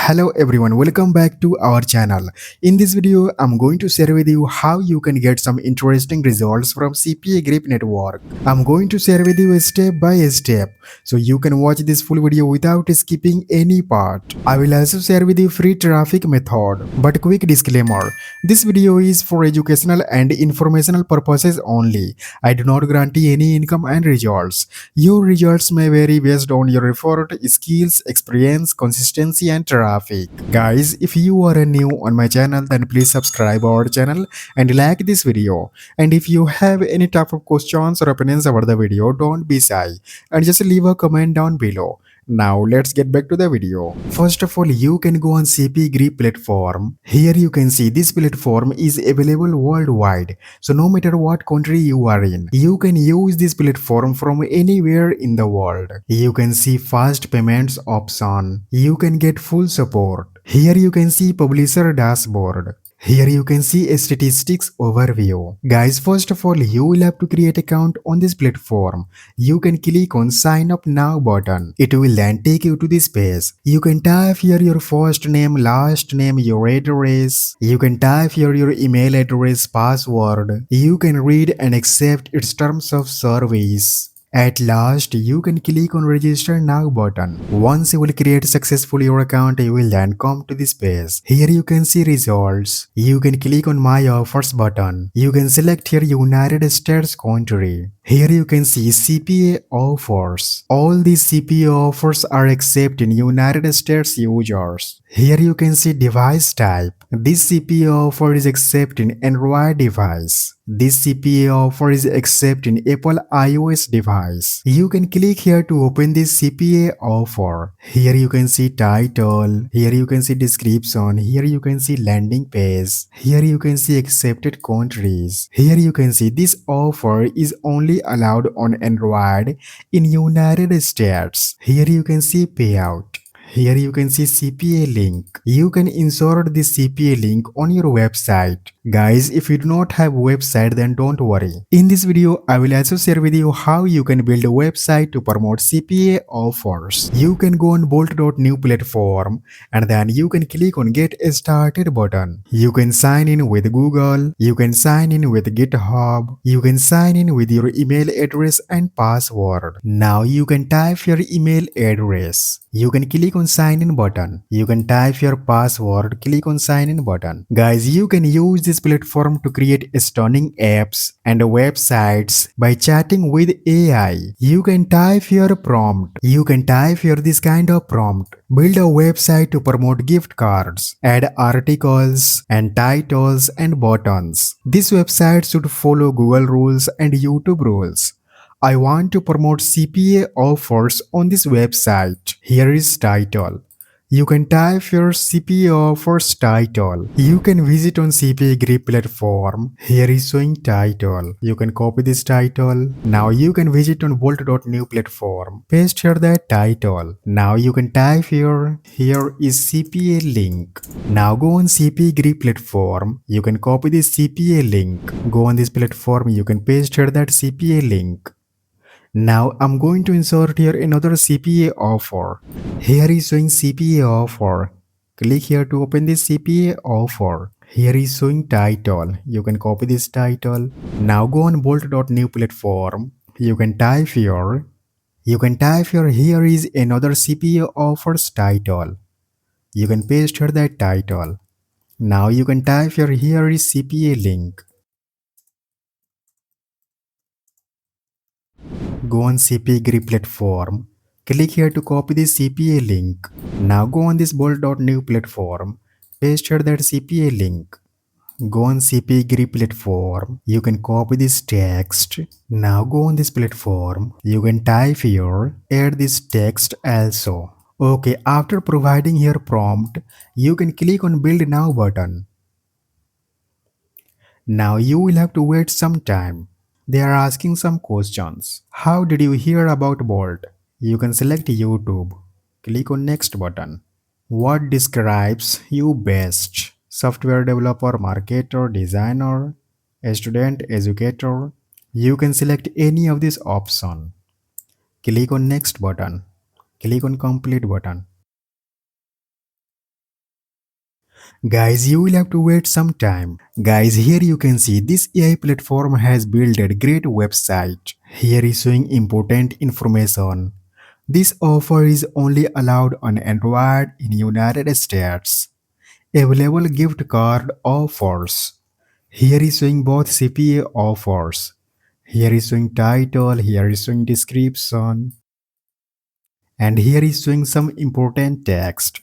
Hello everyone, welcome back to our channel. In this video, I'm going to share with you how you can get some interesting results from CPA Group Network. I'm going to share with you step by step so you can watch this full video without skipping any part. I will also share with you free traffic method. But quick disclaimer, this video is for educational and informational purposes only. I do not guarantee any income and results. Your results may vary based on your effort, skills, experience, consistency, and traffic. Guys, if you are new on my channel, then please subscribe our channel and like this video. And if you have any type of questions or opinions about the video, don't be shy and just leave a comment down below. Now let's get back to the video. First of all, you can go on CPAGrip platform. Here you can see this platform is available worldwide. So no matter what country you are in, you can use this platform from anywhere in the world. You can see fast payments option. You can get full support. Here you can see publisher dashboard. Here you can see a statistics overview. Guys, first of all, you will have to create account on this platform. You can click on sign up now button. It will then take you to this page. You can type here your first name, last name, your address. You can type here your email address, password. You can read and accept its terms of service. At last, you can click on register now button. Once you will create successfully your account, you will then come to this page. Here you can see results. You can click on my offers button. You can select here United States country. Here you can see CPA offers. All these CPA offers are accepted in United States users. Here you can see device type. This CPA offer is accepted in Android device. This CPA offer is accepted in Apple iOS device. You can click here to open this CPA offer. Here you can see title. Here you can see description. Here you can see landing page. Here you can see accepted countries. Here you can see this offer is only allowed on Android in United States. Here you can see payout. Here you can see CPA link. You can insert this CPA link on your website. Guys, if you do not have a website, then don't worry. In this video, I will also share with you how you can build a website to promote CPA offers. You can go on bolt.new platform and then you can click on get started button. You can sign in with Google. You can sign in with GitHub. You can sign in with your email address and password. Now you can type your email address. You can click on sign in button. You can type your password, click on sign in button. Guys, you can use this platform to create stunning apps and websites by chatting with AI. You can type your prompt. You can type here this kind of prompt. Build a website to promote gift cards, add articles and titles and buttons. This website should follow Google rules and YouTube rules. I want to promote CPA offers on this website. Here is title. You can type your CPA offers title. You can visit on CPAGrip platform. Here is showing title. You can copy this title. Now you can visit on bolt.new platform. Paste here that title. Now you can type here. Here is CPA link. Now go on CPAGrip platform. You can copy this CPA link. Go on this platform. You can paste here that CPA link. Now I'm going to insert here another CPA offer. Here is showing CPA offer. Click here to open this CPA offer. Here is showing title. You can copy this title. Now go on bolt.new platform. You can type here. Here is another CPA offers title. You can paste here that title. Now you can type here is CPA link. Go on CPAGrip platform. Click here to copy the CPA link. Now go on this bolt.new platform. Paste here that CPA link. Go on CPAGrip platform. You can copy this text. Now go on this platform. You can type here. Add this text also. Okay, after providing here prompt, you can click on build now button. Now you will have to wait some time. They are asking some questions. How did you hear about Bolt? You can select YouTube. Click on next button. What describes you best? Software developer, marketer, designer, a student, educator. You can select any of this option. Click on next button. Click on complete button. Guys, you will have to wait some time. Guys, here you can see this AI platform has built a great website. Here is showing important information. This offer is only allowed on Android in United States. Available gift card offers. Here is showing both CPA offers. Here is showing title, here is showing description, and here is showing some important text.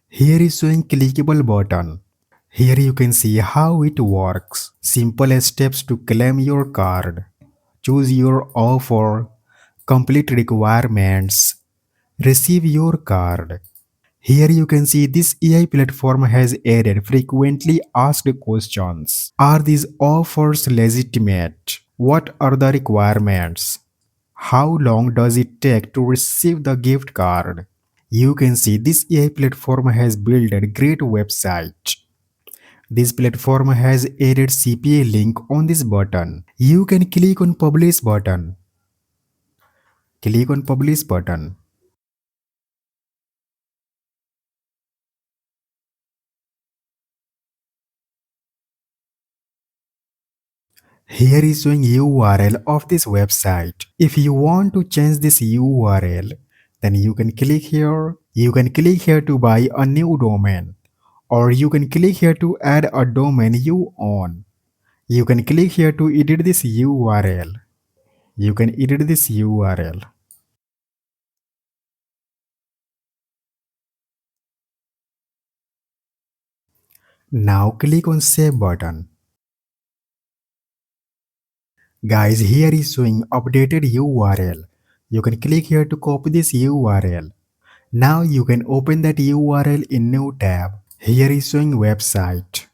Here is showing clickable button. Here you can see how it works. Simple steps to claim your card. Choose your offer. Complete requirements. Receive your card. Here you can see this AI platform has added frequently asked questions. Are these offers legitimate? What are the requirements? How long does it take to receive the gift card? You can see this AI platform has built a great website. This platform has added CPA link on this button. You can click on publish button. Click on publish button. Here is showing URL of this website. If you want to change this URL, then you can click here. You can click here to buy a new domain, or you can click here to add a domain you own. You can click here to edit this URL. You can edit this URL. Now click on save button. Guys, here is showing updated URL. You can click here to copy this URL. Now you can open that URL in new tab. Here is showing website.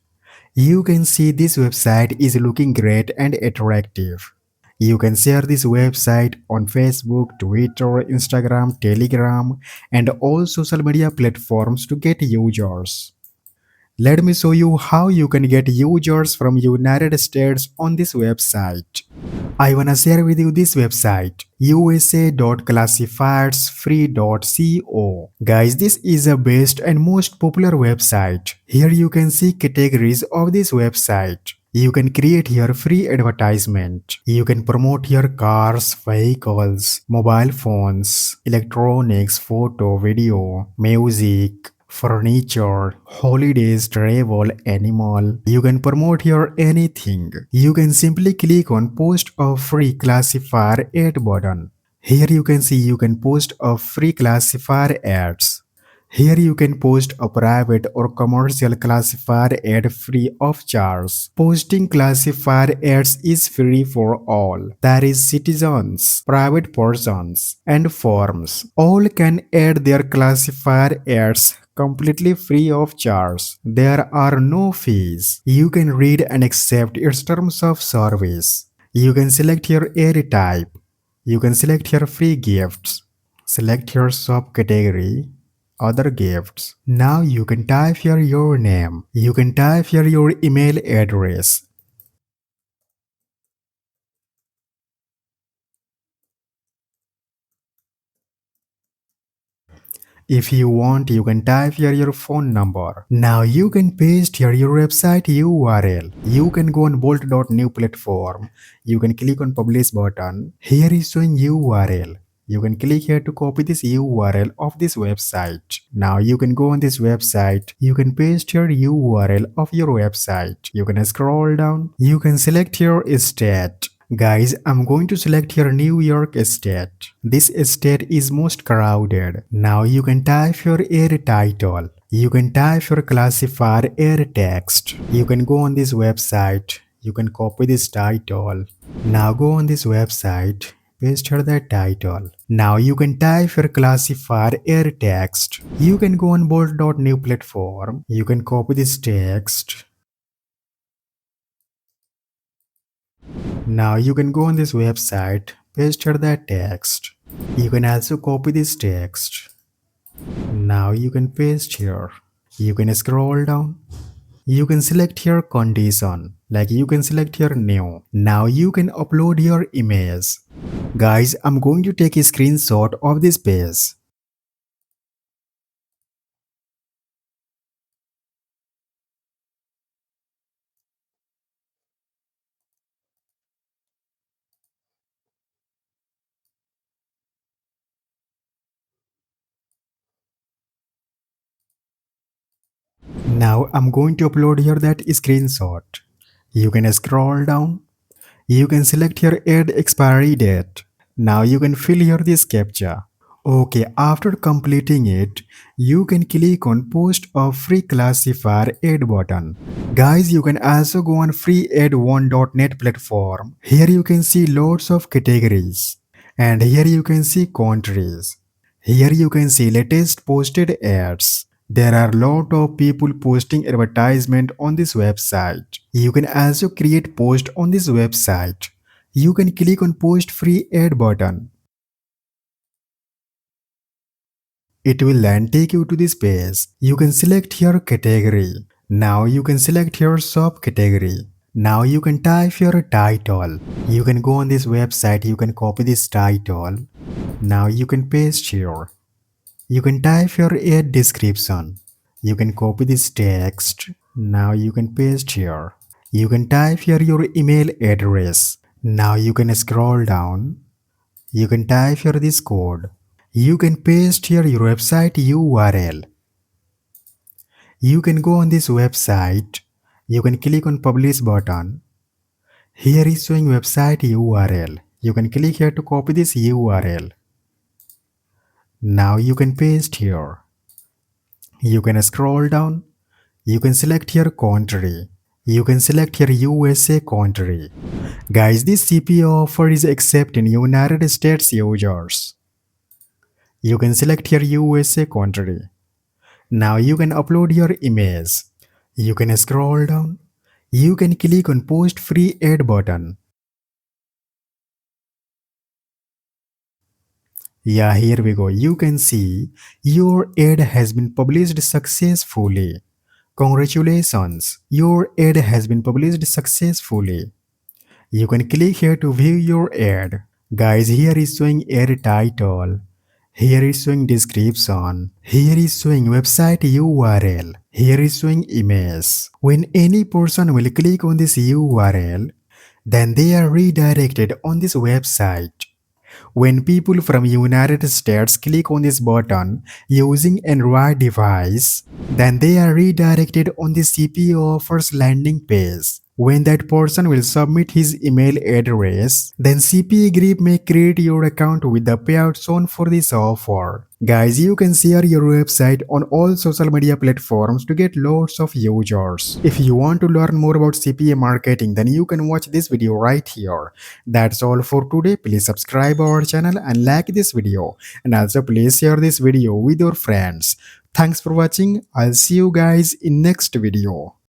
You can see this website is looking great and attractive. You can share this website on Facebook, Twitter, Instagram, Telegram, and all social media platforms to get users. Let me show you how you can get users from United States on this website. I wanna share with you this website, usa.classifieds.free.co. Guys, this is the best and most popular website. Here you can see categories of this website. You can create here free advertisement. You can promote your cars, vehicles, mobile phones, electronics, photo, video, music, furniture, holidays, travel, animal. You can promote here anything. You can simply click on post a free classifier ad button. Here you can see you can post a free classifier ads. Here you can post a private or commercial classifier ad free of charge. Posting classifier ads is free for all. That is citizens, private persons, and firms. All can add their classifier ads completely free of charge. There are no fees. You can read and accept its terms of service. You can select your area type. You can select your free gifts. Select your shop category, other gifts. Now you can type here your name. You can type here your email address. If you want, you can type here your phone number. Now you can paste here your website URL. You can go on bolt.new platform. You can click on publish button. Here is showing URL. You can click here to copy this URL of this website. Now you can go on this website. You can paste your URL of your website. You can scroll down. You can select your state. Guys, I'm going to select here New York State. This state is most crowded. Now you can type your area title. You can type your classifier area text. You can go on this website. You can copy this title. Now go on this website. Paste here the title. Now you can type your classifier area text. You can go on bold.new platform. You can copy this text. Now you can go on this website, paste here the text. You can also copy this text. Now you can paste here. You can scroll down. You can select your condition, like you can select your new. Now you can upload your image. Guys, I'm going to take a screenshot of this page. Now I'm going to upload here that screenshot. You can scroll down. You can select your ad expiry date. Now you can fill here this captcha. Okay, after completing it, you can click on post a free classifier ad button. Guys, you can also go on freead1.net platform. Here you can see lots of categories. And here you can see countries. Here you can see latest posted ads. There are lot of people posting advertisement on this website. You can also create post on this website. You can click on post free ad button. It will then take you to this page. You can select your category. Now you can select your subcategory. Now you can type your title. You can go on this website, you can copy this title. Now you can paste here. You can type your ad description. You can copy this text. Now you can paste here. You can type here your email address. Now you can scroll down. You can type here this code. You can paste here your website URL. You can go on this website. You can click on publish button. Here is showing website URL. You can click here to copy this URL. Now you can paste here. You can scroll down. You can select your country. You can select your USA country. Guys, this CPA offer is accepting United States users. You can select your USA country. Now you can upload your image. You can scroll down. You can click on post free ad button. Yeah, here we go. You can see your ad has been published successfully. Congratulations, your ad has been published successfully. You can click here to view your ad. Guys, here is showing ad title. Here is showing description. Here is showing website URL. Here is showing image. When any person will click on this URL, then they are redirected on this website. When people from United States click on this button using Android device, then they are redirected on the CPA offers landing page. When that person will submit his email address, then CPA Group may create your account with the payout shown for this offer. Guys, you can share your website on all social media platforms to get lots of users. If you want to learn more about CPA marketing, then you can watch this video right here. That's all for today. Please subscribe our channel and like this video. And also please share this video with your friends. Thanks for watching. I'll see you guys in next video.